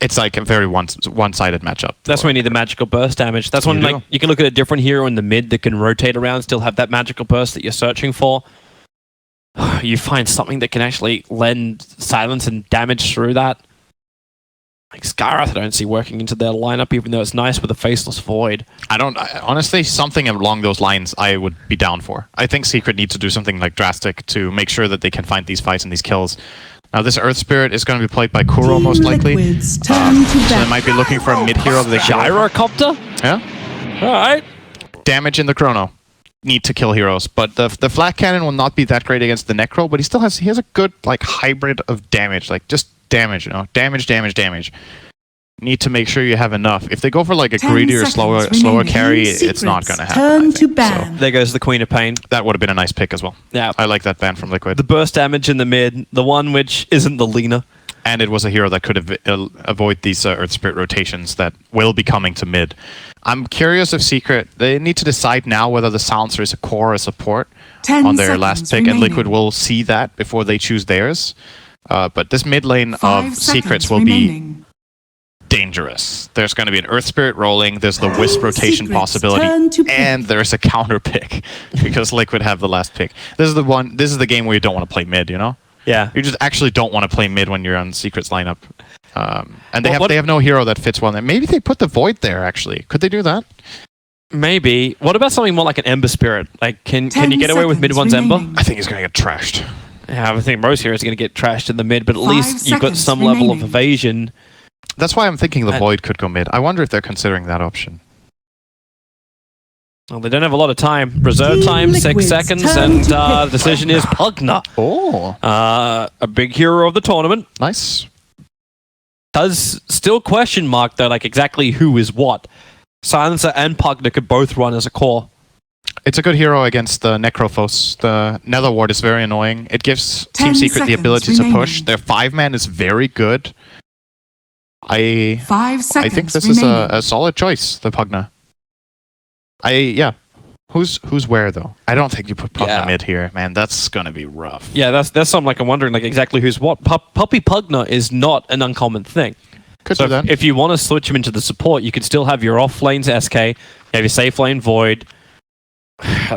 It's like a very one-sided matchup. That's when you need the magical burst damage. That's when like you can look at a different hero in the mid that can rotate around, still have that magical burst that you're searching for. You find something that can actually lend silence and damage through that. Like Skyrath, I don't see working into their lineup, even though it's nice with a Faceless Void. Honestly, something along those lines I would be down for. I think Secret needs to do something like drastic to make sure that they can find these fights and these kills. Now, this Earth Spirit is going to be played by Kuro, most likely. So they might be looking for a mid-hero that they can... Gyrocopter? Yeah. Alright. Damage in the Chrono. Need to kill heroes. But the Flat Cannon will not be that great against the Necro, but he has a good like hybrid of damage. Like, just damage, you know? Damage. Need to make sure you have enough. If they go for like a greedier, slower carry, it's not going to happen. So, there goes the Queen of Pain. that would have been a nice pick as well. Yeah. I like that ban from Liquid. The burst damage in the mid, the one which isn't the Lina. And it was a hero that could avoid these Earth Spirit rotations that will be coming to mid. I'm curious if Secret, they need to decide now whether the Silencer is a core or support on their last pick, and Liquid will see that before they choose theirs. But this mid lane of Secrets will be dangerous. There's going to be an Earth Spirit rolling, there's the Wisp rotation possibility, and there's a counter pick because Liquid have the last pick. This is the game where you don't want to play mid, you know? Yeah. You just actually don't want to play mid when you're on Secret's lineup. And they have no hero that fits well. Maybe they put the Void there, actually. Could they do that? Maybe. What about something more like an Ember Spirit? Like, can you get away with mid one's Ember? I think he's going to get trashed. Yeah, I think most heroes are going to get trashed in the mid, but at least you've got some level of evasion. That's why I'm thinking the Void could go mid. I wonder if they're considering that option. Well, they don't have a lot of time. Reserve time, 6 seconds, and the decision is Pugna. Oh. A big hero of the tournament. Nice. Does still question mark, though, like exactly who is what. Silencer and Pugna could both run as a core. It's a good hero against the Necrophos. The Nether Ward is very annoying. It gives Team Secret the ability to push. Their 5-man is very good. I think this is a solid choice, the Pugna. Who's where though? I don't think you put Pugna mid here, man. That's gonna be rough. Yeah, that's something like I'm wondering like exactly who's what. Puppy Pugna is not an uncommon thing. Could do that. If you want to switch him into the support, you could still have your off lanes SK, you have your safe lane Void. The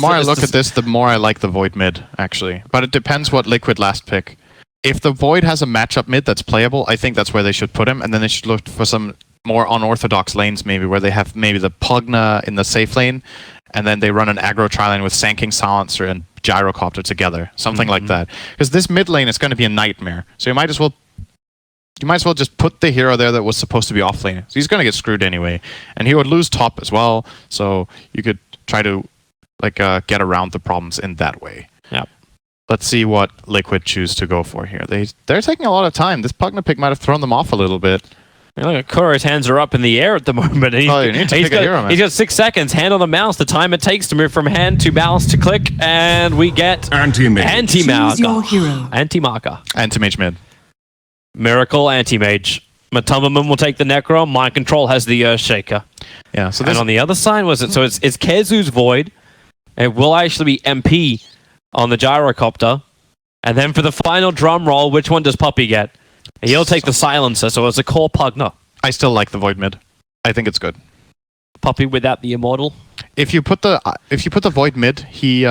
more I look at this, the more I like the Void mid, actually. But it depends what Liquid last pick. If the Void has a matchup mid that's playable, I think that's where they should put him, and then they should look for some more unorthodox lanes, maybe, where they have maybe the Pugna in the safe lane, and then they run an aggro tri-lane with Sanking Silencer and Gyrocopter together. Something like that. Because this mid lane is going to be a nightmare. So you might as well just put the hero there that was supposed to be off lane. So he's going to get screwed anyway. And he would lose top as well, so you could try to like get around the problems in that way. Yeah. Let's see what Liquid choose to go for here. They're taking a lot of time. This Pugna pick might have thrown them off a little bit. You know, Kuro's hands are up in the air at the moment. You need to pick a hero, man. He's got 6 seconds. Hand on the mouse. The time it takes to move from hand to mouse to click, and we get anti-marker. Anti-mage mid. Miracle, anti-mage. Matumbaman will take the Necro. Mind Control has the Earthshaker. Yeah. So and on the other side, it's Kezu's Void. It will actually be MP on the Gyrocopter. And then for the final drum roll, which one does Puppy get? He'll take the Silencer, so it's a core Pugna. I still like the Void mid. I think it's good. Puppy without the Immortal. If you put the Void mid, he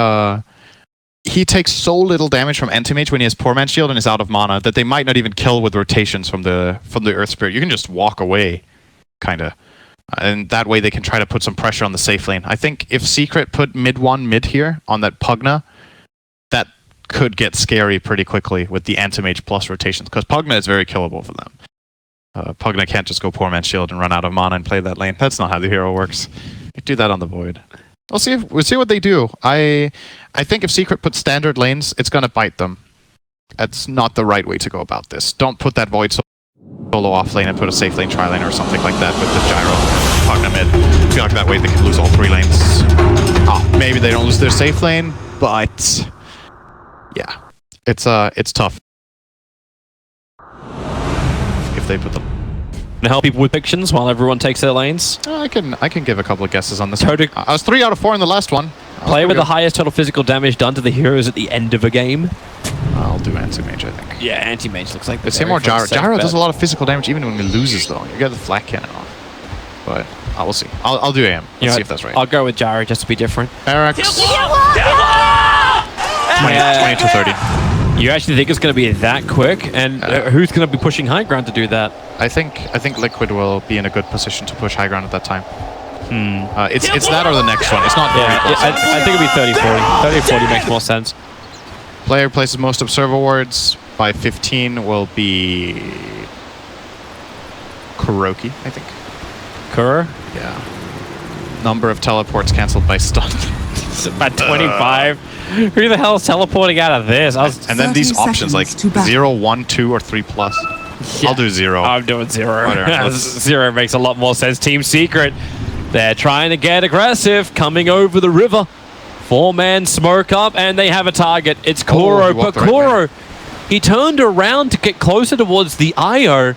takes so little damage from Anti-Mage when he has Poor Man's Shield and is out of mana that they might not even kill with rotations from the Earth Spirit. You can just walk away, kinda. And that way they can try to put some pressure on the safe lane. I think if Secret put mid here on that Pugna, that could get scary pretty quickly with the Anti-Mage plus rotations, because Pugna is very killable for them. Pugna can't just go Poor Man's Shield and run out of mana and play that lane. That's not how the hero works. You do that on the Void. We'll see what they do. I think if Secret puts standard lanes, it's gonna bite them. That's not the right way to go about this. Don't put that Void solo off lane and put a safe lane tri-lane or something like that with the Gyro Pugna mid. I feel like that way they can lose all 3 lanes. Maybe they don't lose their safe lane, but yeah, it's tough if they put them. To help people with predictions while everyone takes their lanes. I can give a couple of guesses on this. I was 3 out of 4 in the last one. Play with the highest total physical damage done to the heroes at the end of a game. I'll do anti-mage, I think. Yeah, anti-mage looks like the It's him or Gyro. Gyro does a lot of physical damage even when he loses, though. You get the flak cannon off. But we'll see. I'll do AM. Let's see if that's right. I'll go with Gyro just to be different. Barracks. 20 to 30. You actually think it's going to be that quick? And who's going to be pushing high ground to do that? I think Liquid will be in a good position to push high ground at that time. It's that or the next one. It's not very close. I think it'll be 30-40. 30-40 makes more sense. Player places most observer wards by 15 will be Kuroki, I think. Kuro? Yeah. Number of teleports cancelled by stun. About 25. Who the hell is teleporting out of this? And then these options like 0, 1, 2, or 3+. Yeah. I'll do 0. I'm doing 0. 0 makes a lot more sense. Team Secret, they're trying to get aggressive, coming over the river. 4-man smoke up, and they have a target. It's Kuro, but Kuro, he turned around to get closer towards the IO,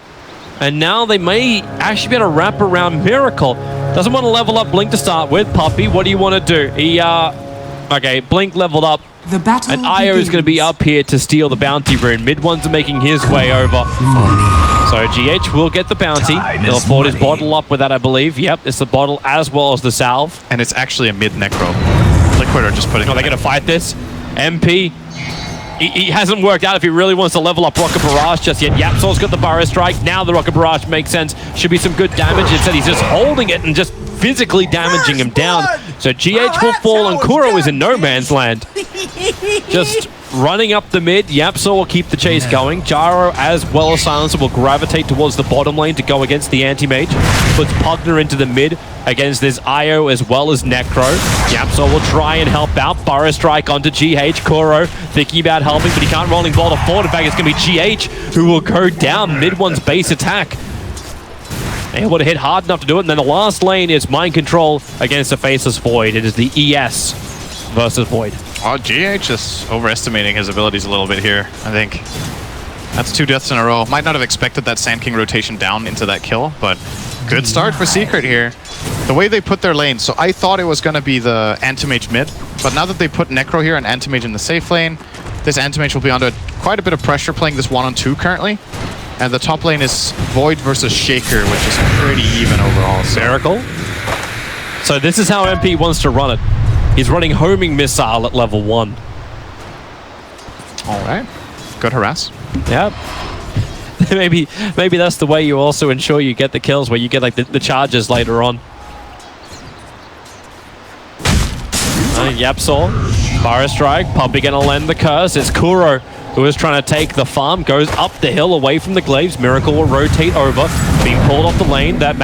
and now they may actually be able to wrap around Miracle. Doesn't want to level up Blink to start with. Puppy, what do you want to do? He, okay, Blink leveled up. The battle and IO is going to be up here to steal the bounty rune. Mid ones are making his way over. So GH will get the bounty. He'll afford his bottle up with that, I believe. Yep, it's the bottle as well as the salve. And it's actually a mid necro. Liquid are just putting. Oh, they're going to fight this. MP. He hasn't worked out if he really wants to level up Rocket Barrage just yet. Yapsol's got the Burrow Strike. Now the Rocket Barrage makes sense. Should be some good damage. Instead, he's just holding it and just physically damaging him down. So GH will fall and Kuro is in no man's land. Just running up the mid. Yapsol will keep the chase going. Gyro as well as Silencer will gravitate towards the bottom lane to go against the anti-mage. Puts Pugner into the mid against this IO as well as Necro. Yapsol will try and help out. Burrow Strike onto GH. Kuro thinking about helping, but he can't rolling boulder forward. In fact, it's going to be GH who will go down mid one's base attack. Able to hit hard enough to do it. And then the last lane is Mind Control against the Faceless Void. It is the ES versus Void. Oh, GH is overestimating his abilities a little bit here, I think. That's 2 deaths in a row. Might not have expected that Sand King rotation down into that kill, but good start for Secret here. The way they put their lane, so I thought it was going to be the Anti-Mage mid, but now that they put Necro here and Anti-Mage in the safe lane, this Anti-Mage will be under quite a bit of pressure playing this 1-on-2 currently. And the top lane is Void versus Shaker, which is pretty even overall. So. Miracle. So this is how MP wants to run it. He's running Homing Missile at level 1. All right. Good harass. Yep. maybe that's the way you also ensure you get the kills, where you get like the charges later on. Yapsol, Burrow Strike, Puppy gonna lend the curse. It's Kuro who is trying to take the farm, goes up the hill away from the glaives. Miracle will rotate over, being pulled off the lane. That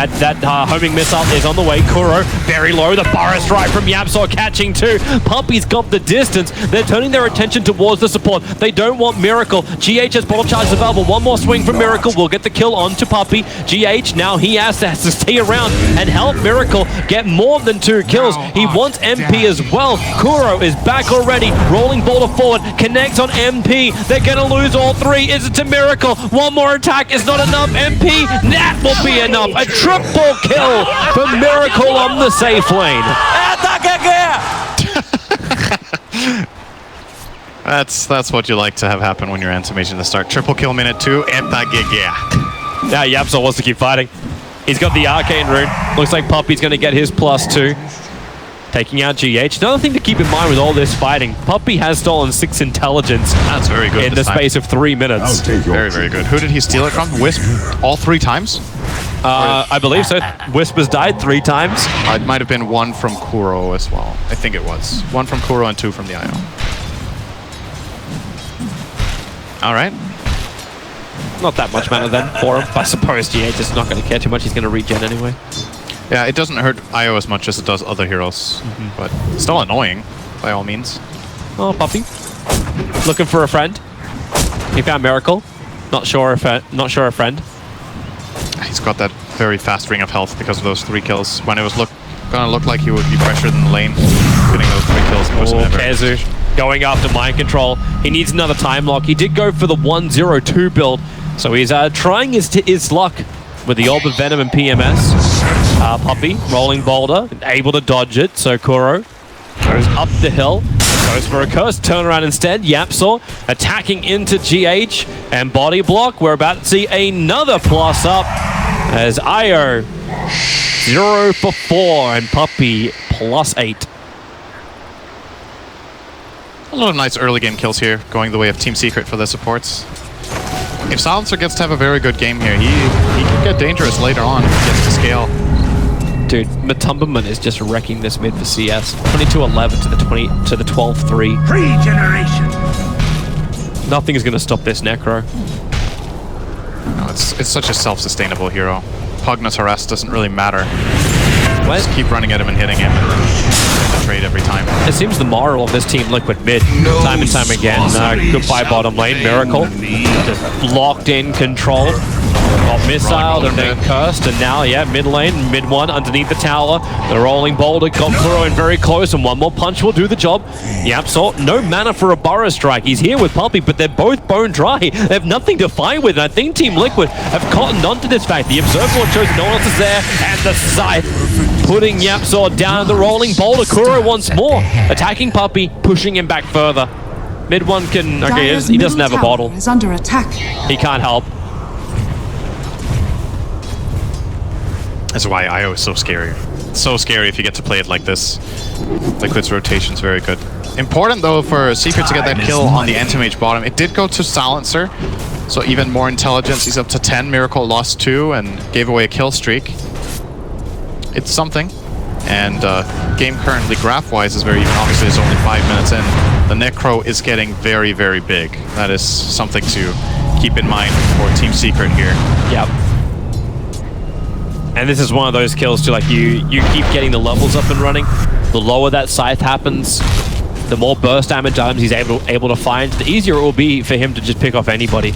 homing missile is on the way. Kuro very low. The Burrow Strike from Yapsol catching too. Puppy's got the distance. They're turning their attention towards the support. They don't want Miracle. GH has bottle charges available. One more swing from Miracle will get the kill onto Puppy. GH now he has to stay around and help Miracle get more than 2 kills. He wants MP as well. Kuro is back already. Rolling boulder forward. Connects on MP. They're going to lose all 3. Is it to Miracle? One more attack is not enough. MP, that will be enough. A triple kill for Miracle on the safe lane. That's what you like to have happen when you're Anti-Mage in the start. Triple kill minute 2. Now Yapsol wants to keep fighting. He's got the Arcane Rune. Looks like Puppy's going to get his +2. Taking out GH. Another thing to keep in mind with all this fighting, Puppy has stolen 6 intelligence. That's very good in the space of 3 minutes. Very, very good. Who did he steal it from? Wisp? All 3 times? I believe so. Wisp has died 3 times. It might have been 1 from Kuro as well. I think it was. 1 from Kuro and 2 from the IO. All right. Not that much mana then for him. I suppose GH is not going to care too much. He's going to regen anyway. Yeah, it doesn't hurt IO as much as it does other heroes, but still annoying, by all means. Oh, Puppy. Looking for a friend. He found Miracle. Not sure a friend. He's got that very fast ring of health because of those 3 kills. When it was gonna look like he would be pressured in the lane, getting those 3 kills. Kezu going after Mind Control. He needs another time lock. He did go for the 1-0-2 build, so he's trying his luck with the Orb of Venom and PMS. Puppy rolling boulder, able to dodge it. So Kuro goes up the hill, Goes for a curse, turn around instead. Yapsor attacking into GH and body block. We're about to see another plus up as Io 0 for 4 and Puppey +8. A lot of nice early game kills here, going the way of Team Secret for the supports. If Silencer gets to have a very good game here, he can get dangerous later on if he gets to scale. Dude, Matumberman is just wrecking this mid for CS. 22-11 to the 12-3. Regeneration. Nothing is going to stop this Necro. No, it's such a self-sustainable hero. Pugna's harass doesn't really matter. Just keep running at him and hitting him and get the trade every time. It seems the moral of this team Liquid mid, time and time again. Goodbye bottom lane, Miracle. Just locked in, controlled. Got missiled and then cursed, and now, yeah, mid lane, mid one underneath the tower. The rolling boulder got Kuro in very close, and one more punch will do the job. Yapsor, no mana for a Burrow Strike. He's here with Puppey, but they're both bone dry. They have nothing to fight with, and I think Team Liquid have cottoned onto this fact. The Observer shows no one else is there, and the Scythe putting Yapsor down the rolling boulder. Kuro once more, attacking Puppey, pushing him back further. Mid one can, okay, he doesn't have a bottle. Is under attack. He can't help. That's why IO is so scary. It's so scary if you get to play it like this. Liquid's rotation's very good. Important though for Secret to get that kill on the Anti-Mage bottom. It did go to Silencer, so even more intelligence. He's up to 10. Miracle lost 2 and gave away a kill streak. It's something. And game currently graph-wise is very even. Obviously it's only 5 minutes in. The Necro is getting very, very big. That is something to keep in mind for Team Secret here. Yep. And this is one of those kills too, like you keep getting the levels up and running. The lower that Scythe happens, the more burst damage items he's able to find, the easier it will be for him to just pick off anybody.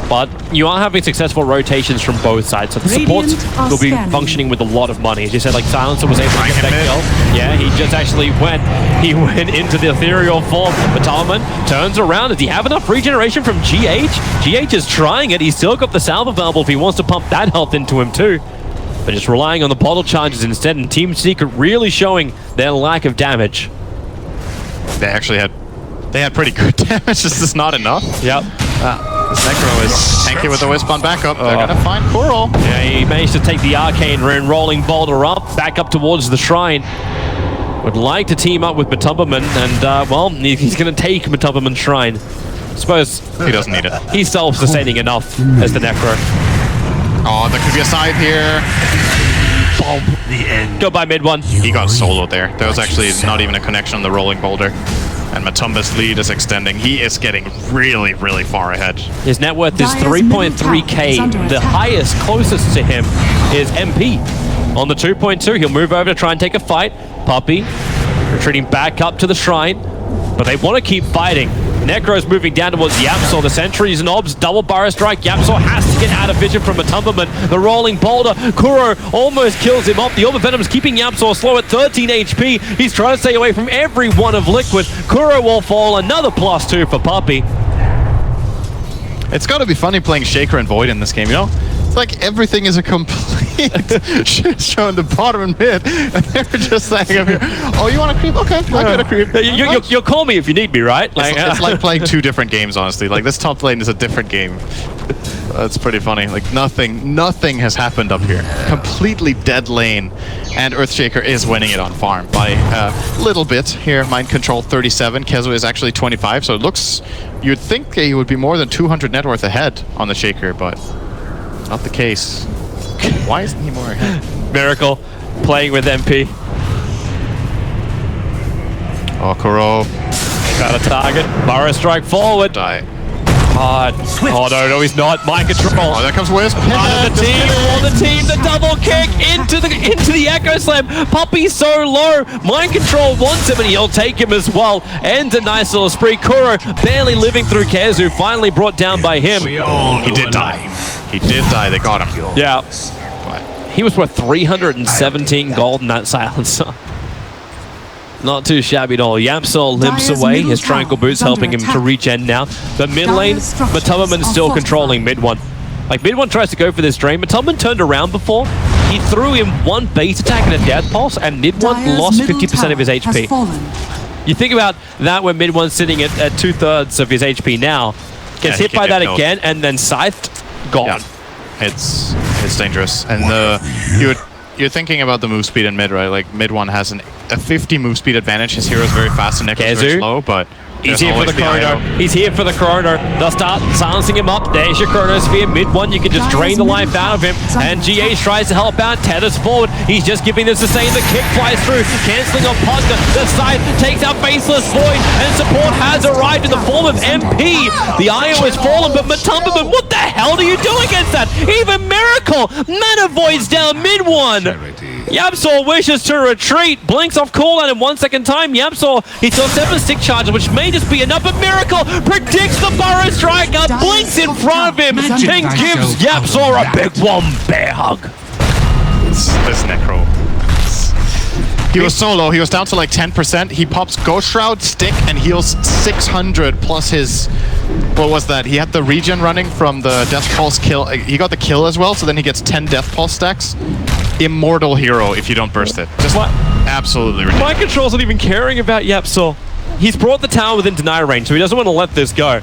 But you are having successful rotations from both sides, so the supports will be functioning with a lot of money. As you said, like Silencer was able to get that kill. Yeah, he just actually went into the ethereal form. Matumberman turns around. Does he have enough regeneration from GH? GH is trying it. He's still got the salve available if he wants to pump that health into him too. But just relying on the bottle charges instead, and Team Secret really showing their lack of damage. They actually had pretty good damage. This is not enough. Yep. This Necro is tanky with the Wisp on backup. They're gonna find Kuro. Yeah, he managed to take the Arcane Rune, rolling boulder up, back up towards the Shrine. Would like to team up with Matumberman, and well, he's gonna take Matumberman's Shrine. Suppose he doesn't need it. He's self-sustaining enough as the Necro. Oh, there could be a side here. Boom. The end. Go by mid one. He got soloed there. There was actually not even a connection on the rolling boulder. And Matumba's lead is extending. He is getting really, really far ahead. His net worth is 3.3k. The highest closest to him is MP. On the 2.2, he'll move over to try and take a fight. Puppey retreating back up to the Shrine, but they want to keep fighting. Necro's moving down towards Yapsor. The sentries and obs, double Burrow Strike. Yapsor has to get out of vision from Matumberman. The rolling boulder. Kuro almost kills him off. The Orb of Venom's keeping Yapsor slow at 13 HP. He's trying to stay away from every one of Liquid. Kuro will fall. Another +2 for Puppey. It's got to be funny playing Shaker and Void in this game, you know? It's like everything is a complete shit show in the bottom and mid, and they're just saying, oh, you want to creep? Okay, I got a creep. You'll call me if you need me, right? Like, it's like playing two different games, honestly. Like, this top lane is a different game. That's pretty funny. Like, nothing has happened up here. Completely dead lane, and Earthshaker is winning it on farm by a little bit here. Mind Control 37, Kezu is actually 25, so it looks, you'd think he would be more than 200 net worth ahead on the Shaker, but not the case. Why isn't he more ahead? Miracle playing with MP. Oh, Kuro. Got a target. Burrow Strike forward. Die. Hard. Oh, no, he's not. Mind Control. Oh, there comes Wisp. On the team, the double kick into the Echo Slam. Puppey's so low. Mind Control wants him, and he'll take him as well. And a nice little spree. Kuro barely living through Kezu, finally brought down by him. He did die. He did die. They got him. Yeah. But he was worth 317 gold in that silencer. Not too shabby at all. Yapsor limps away. His triangle boots helping him to regen now. The mid lane, Matumberman still controlling mid one. Like, mid one tries to go for this drain. Matumberman turned around before, He threw in one base attack and a death pulse, and mid-one lost 50% of his HP. You think about that when mid-one's sitting at 2/3 of his HP now. Gets hit by that again, and then scythed, gone. Yeah. It's dangerous. And you're thinking about the move speed in mid, right? Like mid one has a 50 move speed advantage. His hero is very fast and Necro's very slow, but he's here for the corridor. He's here for the corridor. They'll start silencing him up. There's your Chronosphere. Mid one, you can just drain the life out of him. And GH tries to help out. Tethers forward. He's just giving them sustain. The kick flies through, canceling on Pugna. The side takes out Faceless Void, and support has arrived in the form of MP. The IO has fallen, but Matumbaman, what the hell do you do against that? Even Miracle! Mana Void's down mid one. YapzOr wishes to retreat. Blinks off cooldown in 1 second time. YapzOr, he's got 7 stick charges, which may just be enough, but Miracle predicts the Burrow Strike, blinks in front of him, and gives YapzOr a big one bear hug. This Necro. He was so low, he was down to like 10%. He pops Ghost Shroud, Stick, and heals 600 plus his... What was that? He had the regen running from the Death Pulse kill. He got the kill as well, so then he gets 10 Death Pulse stacks. Immortal hero if you don't burst it. Just what? Absolutely ridiculous. Mind Control's not even caring about YapzOr. He's brought the tower within deny range, so he doesn't want to let this go.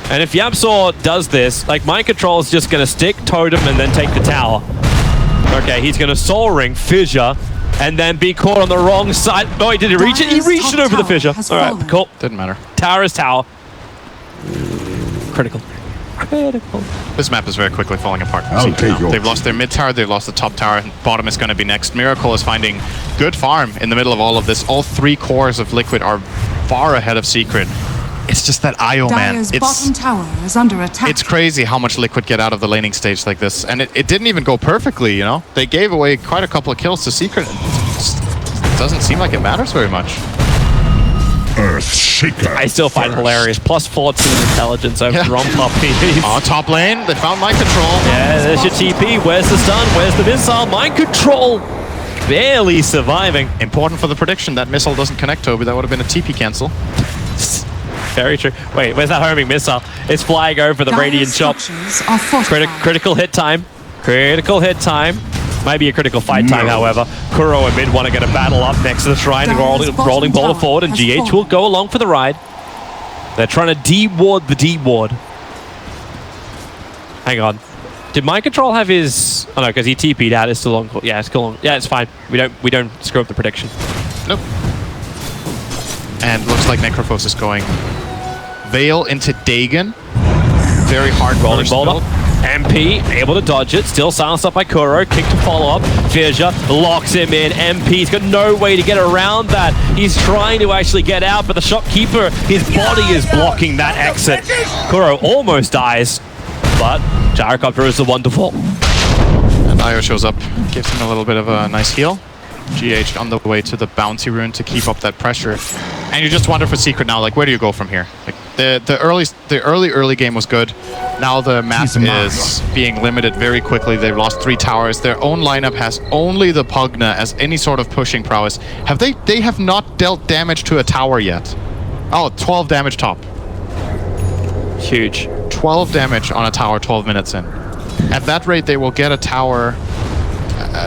And if YapzOr does this, like, Mind Control's just going to stick, totem, and then take the tower. Okay, he's going to Soul Ring, Fissure, and then be caught on the wrong side. Oh, did he reach it? He reached it over the Fissure. All right, cool. Didn't matter. Tower is tower. Critical. This map is very quickly falling apart. They've lost their mid tower, they've lost the top tower, bottom is going to be next. Miracle is finding good farm in the middle of all of this. All 3 cores of Liquid are far ahead of Secret. It's just that IO, man. Bottom tower is under attack. It's crazy how much Liquid get out of the laning stage like this. And it didn't even go perfectly, you know? They gave away quite a couple of kills to Secret. It doesn't seem like it matters very much. Earthshaker. I still find hilarious. Plus 14 intelligence over Rom Puppy. On top lane, they found Mind Control. Yeah, there's your TP. Where's the stun? Where's the missile? Mind Control barely surviving. Important for the prediction. That missile doesn't connect, Toby. That would have been a TP cancel. Very true. Wait, where's that homing missile? It's flying over the Radiant Chop. Critical hit time. Critical hit time. Maybe a critical fight time, however. Kuro and mid one are going to battle up next to the shrine, rolling boulder forward, and GH will go along for the ride. They're trying to de-ward the D-ward. Hang on. Did Mind Control have his... Oh no, because he TP'd out. It's still on. Yeah, it's still on. Yeah, it's fine. We don't screw up the prediction. Nope. And looks like Necrophos is going Veil into Dagon. Very hard rolling boulder. MP able to dodge it, still silenced up by Kuro, kick to follow up, Fissure locks him in, MP's got no way to get around that, he's trying to actually get out, but the shopkeeper, his body is blocking that exit. Kuro almost dies, but Gyrocopter is the one to fall. And Io shows up, gives him a little bit of a nice heal. GH on the way to the bounty rune to keep up that pressure. And you just wonder for Secret now, like, where do you go from here? Like, the early game was good. Now the map is being limited very quickly. They've lost 3 towers. Their own lineup has only the Pugna as any sort of pushing prowess. They have not dealt damage to a tower yet. Oh, 12 damage top. Huge. 12 damage on a tower 12 minutes in. At that rate, they will get a tower.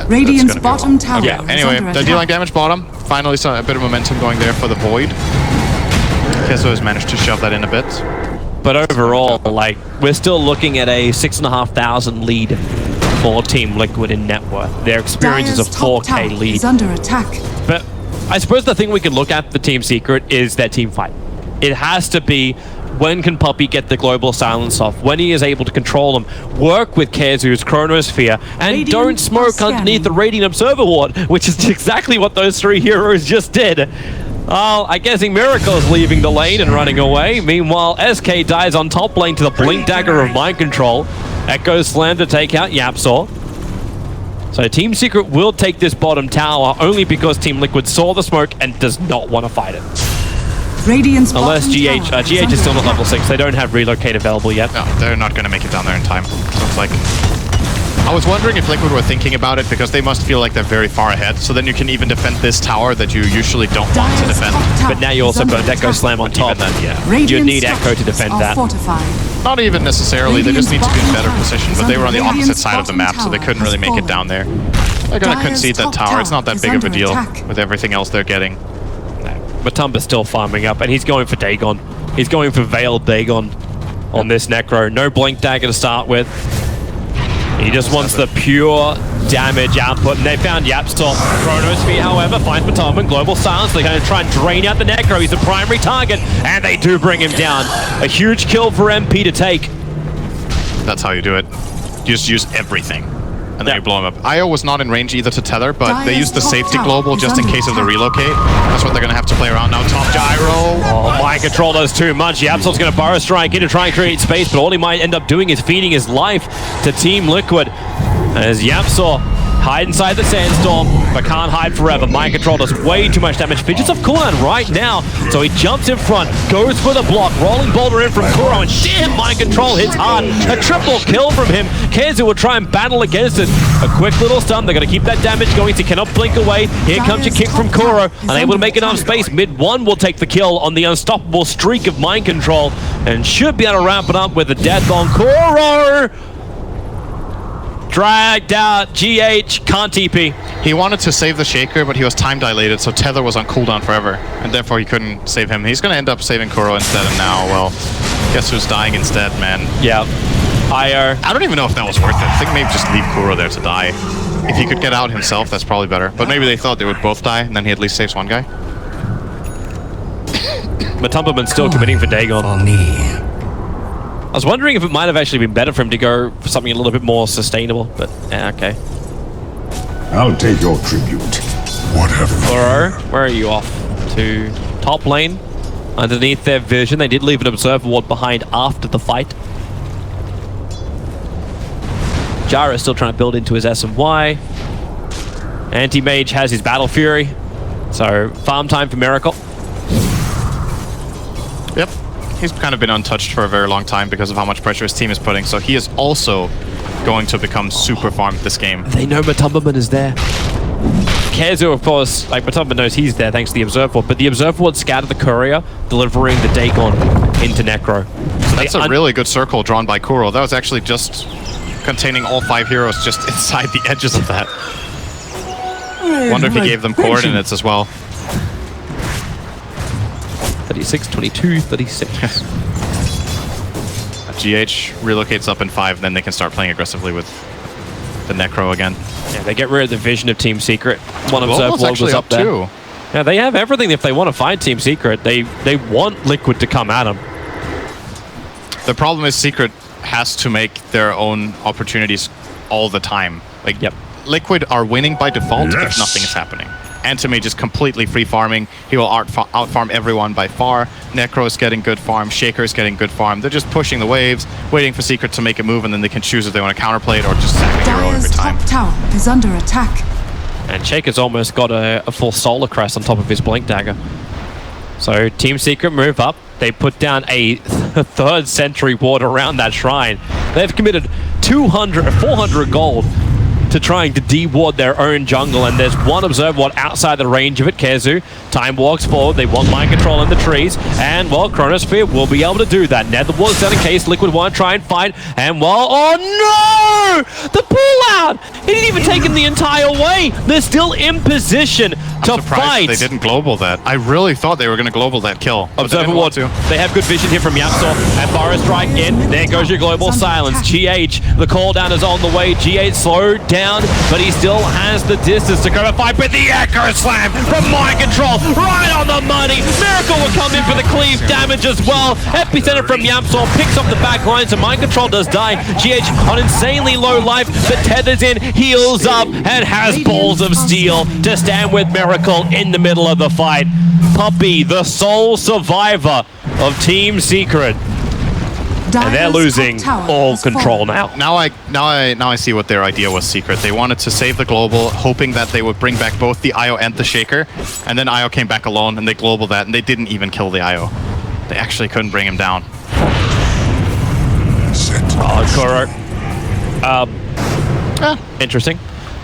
Radiant's bottom tower. Okay, anyway, they're dealing damage bottom. Finally saw a bit of momentum going there for the Void. Kesso has managed to shove that in a bit. But overall, like, we're still looking at a 6,500 lead for Team Liquid in net worth. Their experience is a 4K lead. Is under attack. But I suppose the thing we can look at for Team Secret is their team fight. It has to be, when can Puppy get the global silence off? When he is able to control them, work with Kezu's Chronosphere, and don't smoke underneath the Radiant Observer Ward, which is exactly what those 3 heroes just did. I'm guessing Miracle is leaving the lane and running away. Meanwhile, SK dies on top lane to the Blink Dagger of Mind Control. Echo Slam to take out YapzOr. So Team Secret will take this bottom tower only because Team Liquid saw the smoke and does not want to fight it. Radiant's Unless bottom GH, tower GH is still not under level 6. They don't have relocate available yet. No, they're not going to make it down there in time. So it's like... I was wondering if Liquid were thinking about it because they must feel like they're very far ahead. So then you can even defend this tower that you usually don't want to defend. But now you also burn Echo Slam on top. Even then, yeah. You need Echo to defend that. Not even necessarily. They just need to be in better position. But they were on the opposite side of the map, so they couldn't really make it down there. They're going to concede that tower. It's not that big of a deal with everything else they're getting. Matumba's still farming up, and he's going for Dagon. He's going for Veiled Dagon on this Necro. No Blink Dagger to start with. He just wants the pure damage output, and they found Yapstor. Chronosphere, however, finds Matumba. Global Silence. They're going to try and drain out the Necro. He's the primary target, and they do bring him down. A huge kill for MP to take. That's how you do it. You just use everything. And then you blow him up. IO was not in range either to tether, but they used the safety global just in case of the relocate. That's what they're going to have to play around now. Top gyro. Oh, mind control does too much. Yapsor's going to burrow strike in to try and create space, but all he might end up doing is feeding his life to Team Liquid. As Yapsor hide inside the sandstorm, but can't hide forever. Mind control does way too much damage. Fidget's off cooldown right now, so he jumps in front, goes for the block, rolling boulder in from Kuro, and damn, mind control hits hard. A triple kill from him. Kezu will try and battle against it. A quick little stun. They're going to keep that damage going. He cannot blink away. Here comes your kick from Kuro, unable to make enough space. Mid one will take the kill on the unstoppable streak of mind control, and should be able to wrap it up with a death on Kuro. Dragged out, GH, can't TP. He wanted to save the Shaker, but he was time dilated, so Tether was on cooldown forever, and therefore he couldn't save him. He's going to end up saving Kuro instead, and now, well, guess who's dying instead, man? Yeah. I don't even know if that was worth it. I think maybe just leave Kuro there to die. If he could get out himself, that's probably better. But maybe they thought they would both die, and then he at least saves one guy. Matumba's still committing for Dagon. For me. I was wondering if it might have actually been better for him to go for something a little bit more sustainable, but yeah, okay. I'll take your tribute. Whatever. Kuro, where are you off? To top lane, underneath their vision. They did leave an observer ward behind after the fight. Jara is still trying to build into his S&Y. Anti-Mage has his Battle Fury. So, farm time for Miracle. Yep. He's kind of been untouched for a very long time because of how much pressure his team is putting, so he is also going to become super farmed this game. They know Matumba is there. Kezu, of course, like Matumba knows he's there thanks to the Observer Ward, but the Observer Ward scattered the Courier, delivering the Dagon into Necro. So that's a really good circle drawn by Kuro. That was actually just containing all 5 heroes just inside the edges of that. Wonder if he gave them coordinates as well. 36, 22, 36. GH relocates up in 5, then they can start playing aggressively with the Necro again. Yeah, they get rid of the vision of Team Secret. One Global's Observer was up there. too. Yeah, they have everything if they want to find Team Secret. They want Liquid to come at them. The problem is Secret has to make their own opportunities all the time. Like, yep. Liquid are winning by default if nothing is happening. Antimage is completely free farming. He will out-farm everyone by far. Necro is getting good farm. Shaker is getting good farm. They're just pushing the waves, waiting for Secret to make a move, and then they can choose if they want to counterplay it or just sack a hero every time. Top tower is under attack. And Shaker's almost got a full Solar Crest on top of his Blink Dagger. So Team Secret move up. They put down a 3rd Sentry ward around that shrine. They've committed 200 or 400 gold to trying to de-ward their own jungle, and there's one Observer Ward outside the range of it. Kezu, time walks forward. They want mind control in the trees, and well, Chronosphere will be able to do that. Nether Ward's down in case Liquid want to try and fight, and well, oh no! The pull-out! He didn't even take him the entire way! They're still in position to fight! They didn't global that. I really thought they were going to global that kill. Observer Ward, they have good vision here from Yapsor, and Burrow Strike in. There goes your Global Silence. GH, the call down is on the way. GH slowed down, but he still has the distance to go to fight with the Echo Slam from Mind Control, right on the money. Miracle will come in for the cleave damage as well. Epicenter from Yapsor picks up the back line, so Mind Control does die. GH on insanely low life, but tethers in, heals up, and has balls of steel to stand with Miracle in the middle of the fight. Puppey, the sole survivor of Team Secret. 3 Team And they're losing all control now. Now I see what their idea was, Secret. They wanted to save the global, hoping that they would bring back both the IO and the Shaker, and then IO came back alone, and they global that, and they didn't even kill the IO. They actually couldn't bring him down. Oh, Kuro. Interesting.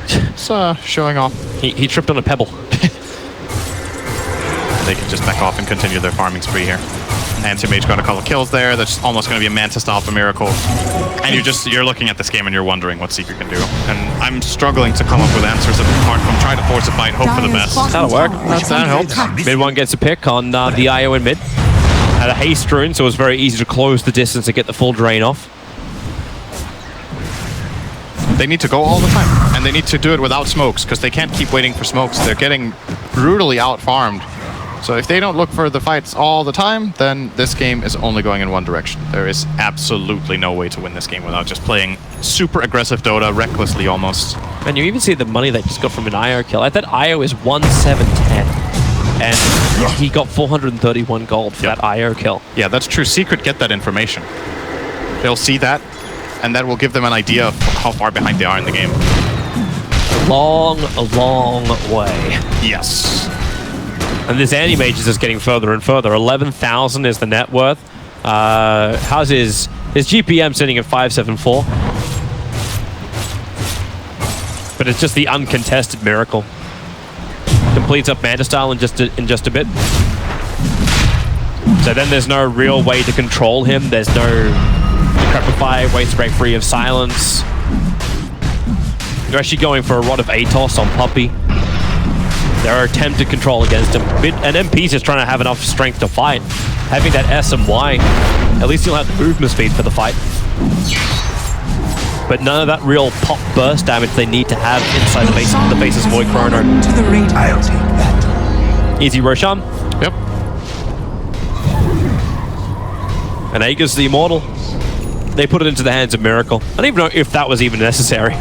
It's showing off. He tripped on a pebble. They can just back off and continue their farming spree here. Anti-Mage got a couple kills there. That's almost going to be a Mantis to Alpha Miracle. And you're looking at this game and you're wondering what Secret can do. And I'm struggling to come up with answers apart from trying to force a fight, hope for the best. That'll work. That helps. Mid one gets a pick on the IO in mid. Had a haste rune, so it was very easy to close the distance and get the full drain off. They need to go all the time. And they need to do it without smokes, because they can't keep waiting for smokes. They're getting brutally out-farmed. So if they don't look for the fights all the time, then this game is only going in one direction. There is absolutely no way to win this game without just playing super aggressive Dota, recklessly almost. And you even see the money they just got from an IO kill. Like that IO is 1710. And he got 431 gold for that IO kill. Yeah, that's true. Secret get that information. They'll see that, and that will give them an idea of how far behind they are in the game. A long way. Yes. And this anti-mage is just getting further and further. 11,000 is the net worth. How's his GPM sitting at 574? But it's just the uncontested Miracle. Completes up Manta style in just a bit. So then there's no real way to control him. There's no Decrepify, waste break free of silence. You're actually going for a Rod of Atos on Puppy. There are attempted control against him. And MP's just trying to have enough strength to fight. Having that S and Y, at least you'll have the movement speed for the fight. But none of that real pop burst damage they need to have inside the faces of Void Chrono. I'll take that. Easy Roshan. Yep. And Aegis the Immortal. They put it into the hands of Miracle. I don't even know if that was even necessary.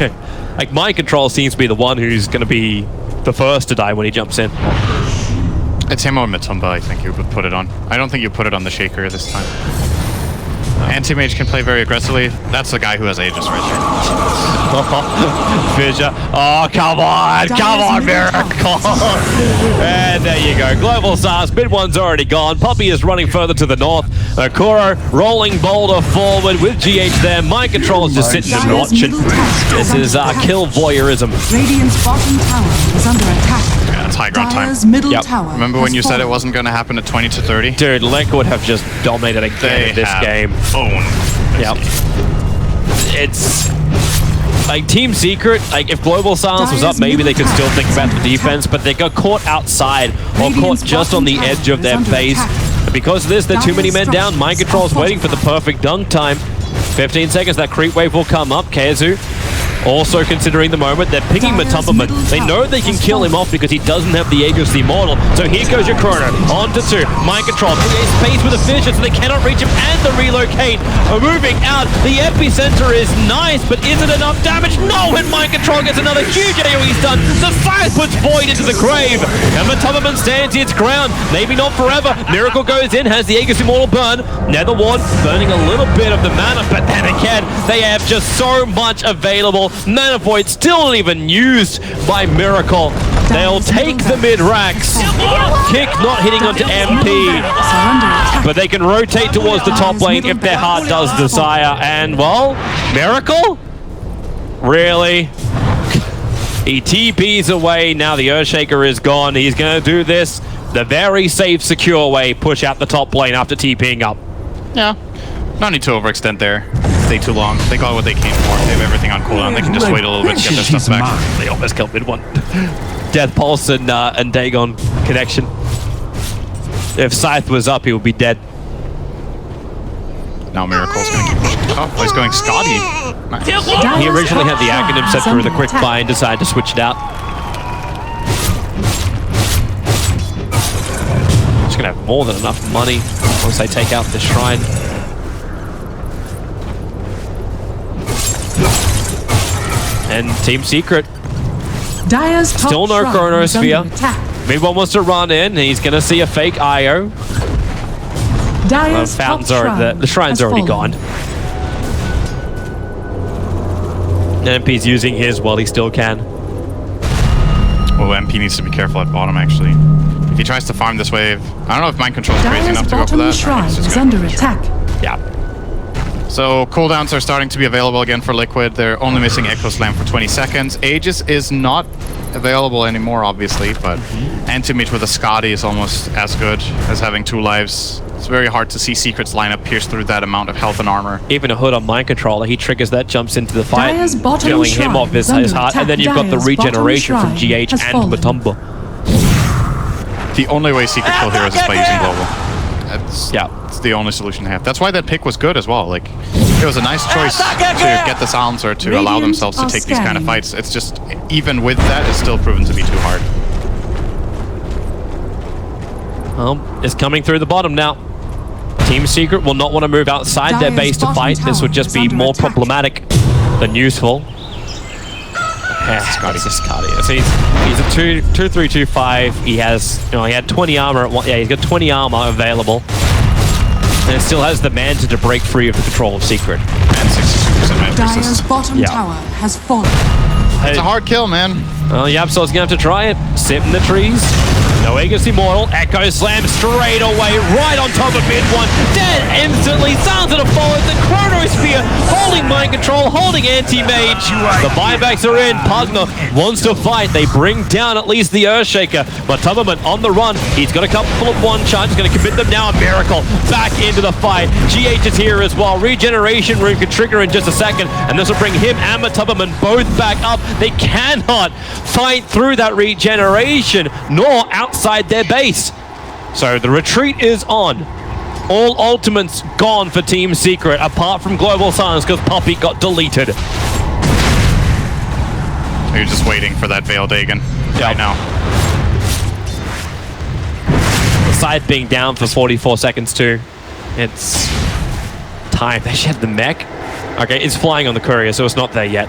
Like, Mind Control seems to be the one who's going to be the first to die when he jumps in. It's him or Matumba, I think you would put it on. I don't think you put it on the Shaker this time. Anti-Mage can play very aggressively. That's the guy who has Aegis right there. Fissure. Oh, come on, Miracle. And there you go. Global Stars, mid one's already gone. Puppy is running further to the north. Kuro rolling boulder forward with GH there. Mind Control is just sitting and watching. This is kill voyeurism. Radiant's bottom tower is under attack. Yeah, it's high ground time. Dire's middle Yep. tower Remember when you said it wasn't going to happen at 20 to 30? Dude, Lenk would have just dominated again in this game. Owned this Yep. game. It's like Team Secret, like if Global Silence was up, maybe they could still think about the defense, but they got caught outside or caught just on the edge of their base. And because of this, there are too many men down. Mind Control's waiting for the perfect dunk time. 15 seconds, that creep wave will come up. Keizu also considering the moment. They're picking Matumba. They know they can kill him off because he doesn't have the Aegis the Immortal. So here goes your Chrono. On to 2. Mind Control. Creates space with a Fissure so they cannot reach him and the relocate. Moving out. The epicenter is nice, but is it enough damage? No, and Mind Control gets another huge AoE stun. The fire puts Void into the grave. And Matumba stands its ground. Maybe not forever. Miracle goes in, has the Aegis Immortal burn. Nether Ward burning a little bit of the mana, but then again, they have just so much available. Mana Void still not even used by Miracle. They'll take the mid-racks. Kick not hitting onto MP. But they can rotate towards the top lane if their heart does desire. And, well, Miracle? Really? He TPs away. Now the Earthshaker is gone. He's going to do this the very safe, secure way. Push out the top lane after TPing up. Yeah. No need to overextend there. Stay too long. They got what they came for. They have everything on cooldown. They can just wait a little bit to get their stuff back. They almost killed mid one. Death Pulse and Dagon connection. If Scythe was up, he would be dead. Now Miracle's going to keep pushing. Oh, he's going Scotty. Nice. He originally had the Aghanim set through the quick buy and decided to switch it out. Just going to have more than enough money once they take out the shrine. And Team Secret, Dire's top still no shrine Chronosphere. is under attack. Mid one wants to run in, and he's going to see a fake IO. Dire's top Fountains are shrine the shrine's has already fallen. gone. MP's using his while he still can. Well, MP needs to be careful at bottom, actually. If he tries to farm this wave, I don't know if mind control is crazy Dire's enough to go for bottom that. shrine It's just is gonna- under attack. Yeah. So cooldowns are starting to be available again for Liquid. They're only missing Echo Slam for 20 seconds. Aegis is not available anymore, obviously, but Anti-Mage with a Scotty is almost as good as having 2 lives. It's very hard to see Secret's lineup pierce through that amount of health and armor. Even a Hood on Mind Controller, he triggers that, jumps into the fight, Dire's bottom killing him shrine off his is under heart, and then you've got the attack. Dire's bottom regeneration from shrine GH has and fallen. Matumba. The only way Secret kill heroes is by using Global. It's the only solution they have. That's why that pick was good as well. Like, it was a nice choice to get the silencer to allow Radiant themselves to are take these kind of scanning. fights. It's just, even with that, it's still proven to be too hard. It's coming through the bottom now. Team Secret will not want to move outside their Dire's base to bottom fight. This would tower just is be under more attack. problematic than useful. Scotty. So he's a 2-3-2-5. He has, he had 20 armor. He's got 20 armor available, and it still has the mana to break free of the control of Secret. And 62% magic Dire's resist. bottom Yeah. tower has fallen. It's a hard kill, man. Well, Yapsol's gonna have to try it. Sit in the trees. No Aegis Immortal. Echo Slam straight away, right on top of mid one. Dead instantly. Sounds of the forward. The Chronosphere holding Mind Control, holding Anti-Mage. The buybacks are in. Pugner wants to fight. They bring down at least the Earthshaker. But Tubberman on the run. He's got a couple of one-shots. He's going to commit them now. A Miracle back into the fight. GH is here as well. Regeneration Rune could trigger in just a second. And this will bring him and Tubberman both back up. They cannot fight through that regeneration, nor outside their base. So the retreat is on. All ultimates gone for Team Secret, apart from Global Silence, because Puppy got deleted. You're just waiting for that Veil Dagon right now. The side being down for 44 seconds too. It's time. They shed the mech. Okay, it's flying on the courier, so it's not there yet.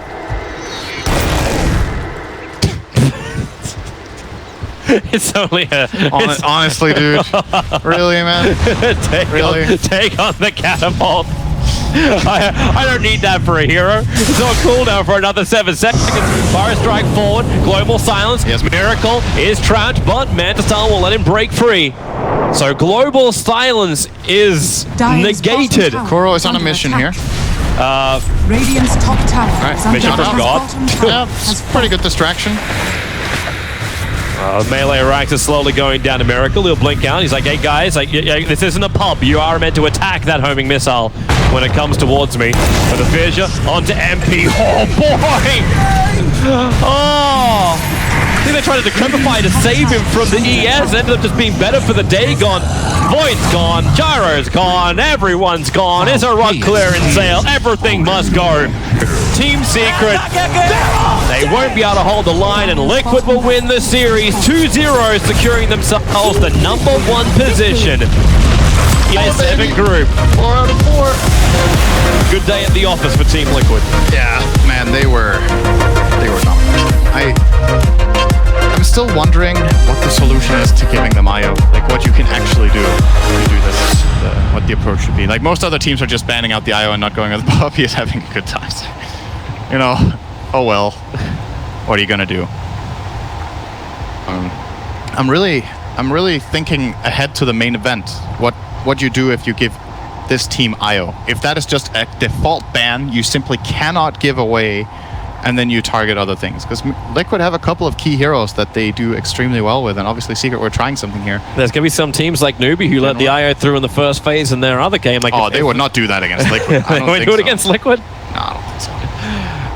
It's only a... Honestly, dude. Really, man? Take on the catapult. I don't need that for a hero. It's on cooldown for another 7 seconds. Fire Strike forward. Global Silence. Yes. Miracle is trapped, but Mantistar will let him break free. So Global Silence is Dire's negated. bottom tower Koro is on a under mission attack. here. Radiant's top tower is under mission from attack. God. Bottom tower Yeah, has it's pretty good distraction. Melee ranks are slowly going down to Miracle. He'll blink out. He's like, hey guys, this isn't a pub. You are meant to attack that homing missile when it comes towards me. But the fissure onto MP. Oh boy! Oh! I think they tried to decrepify to save him from the ES. Ended up just being better for the day. Gone. Void's gone. Gyro's gone. Everyone's gone. It's a rug clearance sale. Everything must go. Team Secret. They won't be able to hold the line, and Liquid will win the series 2-0, securing themselves the #1 position. ES7 group. 4 out of 4. Good day at the office for Team Liquid. Yeah, man, they were not. I'm still wondering what the solution is to giving them IO. Like, what you can actually do to do this. What the approach should be. Like, most other teams are just banning out the IO and not going with the Puppy is having a good time. Oh well. What are you gonna do? I'm really thinking ahead to the main event. What you do if you give this team IO? If that is just a default ban, you simply cannot give away, and then you target other things. Because Liquid have a couple of key heroes that they do extremely well with, and obviously Secret were trying something here. There's going to be some teams like Newbie who let the IO through in the first phase in their other game. Like, Oh, they would not do that against Liquid. I They don't would think do it so. against Liquid? No, I don't think so.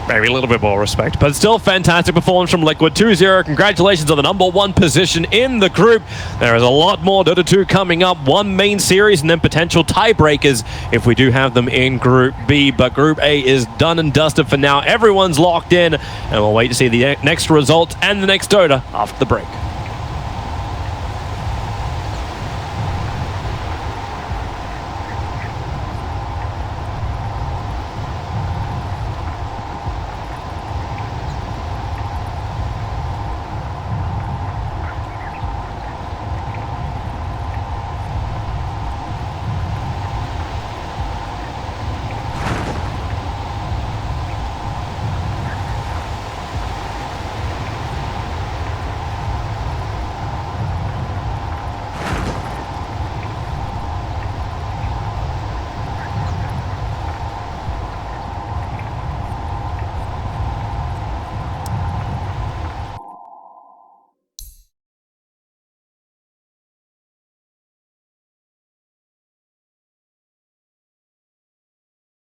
Maybe a little bit more respect, but still fantastic performance from Liquid. 2-0. Congratulations on the #1 position in the group. There is a lot more Dota 2 coming up. One main series and then potential tiebreakers if we do have them in Group B. But Group A is done and dusted for now. Everyone's locked in, and we'll wait to see the next results and the next Dota after the break.